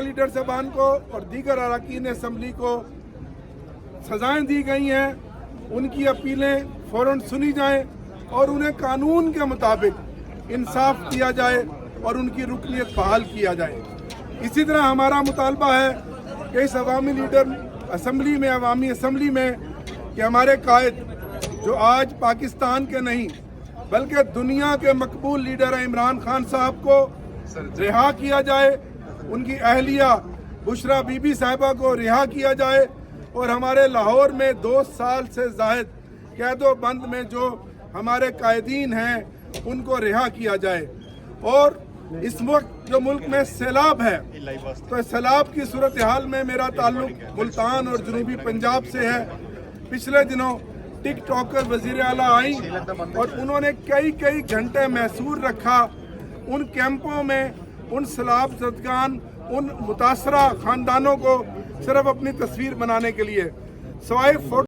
Leader साहबान को और दीगर अरकान असम्बली को सजाएं दी गई हैं, उनकी अपीलें फ़ौरन सुनी जाएं और उन्हें कानून के मुताबिक इंसाफ किया जाए और उनकी रुकनीत बहाल किया जाए। इसी तरह हमारा मुतालबा है कि इस अवामी लीडर असम्बली में, अवामी असम्बली में, कि हमारे कायद जो आज पाकिस्तान के नहीं बल्कि दुनिया के मकबूल लीडर हैं इमरान खान साहब को रिहा किया जाए, उनकी अहलिया बुशरा बीबी साहिबा को रिहा किया जाए और हमारे लाहौर में 2 साल से ज़ायद कैदो बंद में जो हमारे कायदीन हैं उनको रिहा किया जाए। और इस वक्त जो मुल्क में सैलाब है, तो सैलाब की सूरत हाल में मेरा ताल्लुक मुल्तान और जनूबी पंजाब से है। पिछले दिनों टिक टॉकर वज़ीर आला आई और उन्होंने कई घंटे मैसूर रखा उन कैंपों में, उन सैलाब ज़दगान, उन मुतासरा ख़ानदानों को सिर्फ अपनी तस्वीर बनाने के लिए, सवाए